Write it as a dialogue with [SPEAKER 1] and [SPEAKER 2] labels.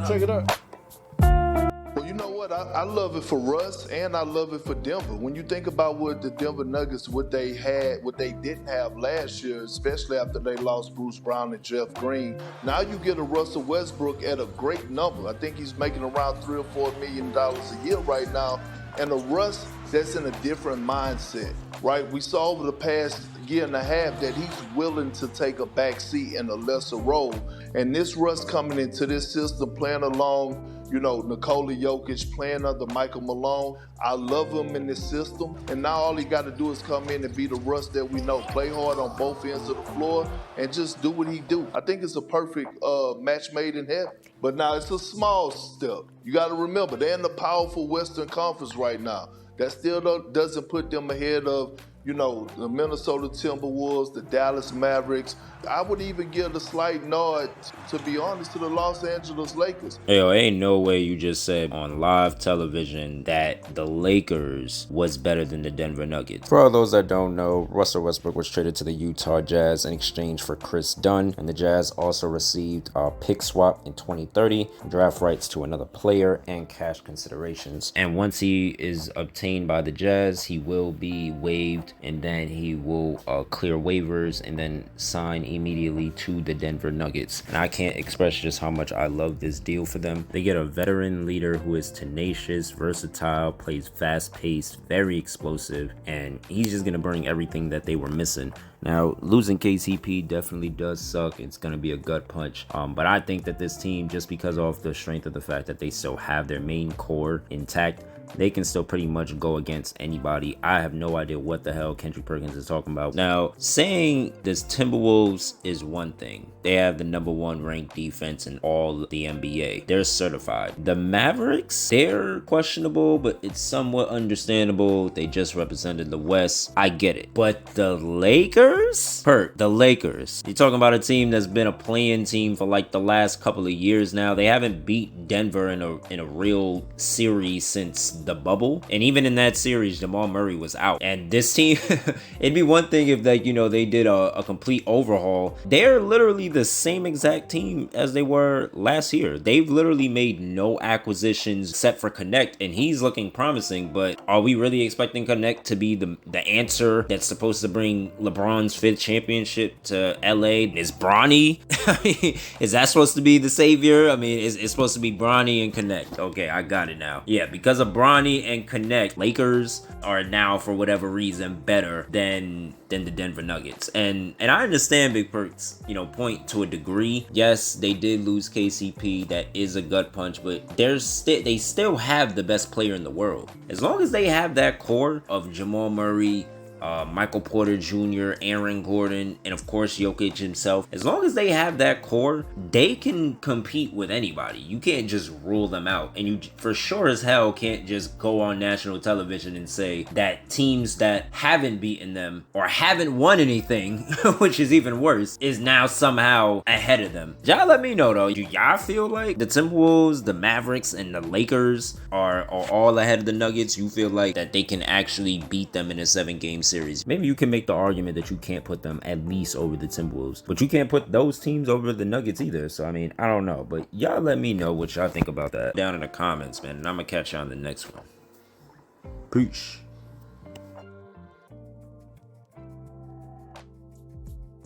[SPEAKER 1] Check it out.
[SPEAKER 2] Well, you know what? I love it for Russ and I love it for Denver. When you think about what the Denver Nuggets, what they didn't have last year, especially after they lost Bruce Brown and Jeff Green, now you get a Russell Westbrook at a great number. I think he's making around $3 or $4 million a year right now. And a Russ that's in a different mindset, right? We saw over the past year and a half that he's willing to take a back seat in a lesser role. And this Russ coming into this system, playing along, Nikola Jokic, playing under Michael Malone. I love him in this system. And now all he got to do is come in and be the Russ that we know. Play hard on both ends of the floor and just do what he do. I think it's a perfect match made in heaven. But now it's a small step. You got to remember, they're in the powerful Western Conference right now. That still doesn't put them ahead of, the Minnesota Timberwolves, the Dallas Mavericks. I would even give a slight nod, to be honest, to the Los Angeles Lakers.
[SPEAKER 3] Yo, ain't no way you just said on live television that the Lakers was better than the Denver Nuggets. For all those that don't know, Russell Westbrook was traded to the Utah Jazz in exchange for Chris Dunn, and the Jazz also received a pick swap in 2030, draft rights to another player, and cash considerations. And once he is obtained by the Jazz, he will be waived, and then he will clear waivers and then sign immediately to the Denver Nuggets. And I can't express just how much I love this deal for them. They get a veteran leader who is tenacious, versatile, plays fast-paced, very explosive, and he's just gonna bring everything that they were missing. Now, losing KCP definitely does suck. It's going to be a gut punch. But I think that this team, just because of the strength of the fact that they still have their main core intact, they can still pretty much go against anybody. I have no idea what the hell Kendrick Perkins is talking about. Now, saying this Timberwolves is one thing. They have the #1 ranked defense in all the NBA. They're certified. The Mavericks, they're questionable, but it's somewhat understandable. They just represented the West. I get it. But the Lakers? The Lakers. You're talking about a team that's been a playing team for like the last couple of years now. They haven't beat Denver in a real series since the bubble, and even in that series Jamal Murray was out. And this team, it'd be one thing if they did a complete overhaul. They're literally the same exact team as they were last year. They've literally made no acquisitions except for Connect, and he's looking promising. But are we really expecting Connect to be the answer that's supposed to bring LeBron's 5th championship to LA? Is Bronny is that supposed to be the savior? I mean, it's supposed to be Bronny and Connect. Okay, I got it now. Yeah, because of Bronny and Connect, Lakers are now, for whatever reason, better than the Denver Nuggets. And I understand Big Perk's, point to a degree. Yes, they did lose KCP. That is a gut punch, but they still have the best player in the world. As long as they have that core of Jamal Murray, Michael Porter Jr., Aaron Gordon, and of course Jokic himself. As long as they have that core, they can compete with anybody. You can't just rule them out, and you for sure as hell can't just go on national television and say that teams that haven't beaten them or haven't won anything, which is even worse, is now somehow ahead of them. Y'all let me know though. Do y'all feel like the Timberwolves, the Mavericks, and the Lakers are all ahead of the Nuggets? You feel like that they can actually beat them in a 7-game series? Maybe you can make the argument that you can't put them at least over the Timberwolves, but you can't put those teams over the Nuggets either. So I mean, I don't know, but y'all let me know what y'all think about that down in the comments, man, and I'm gonna catch y'all on the next one. Peace.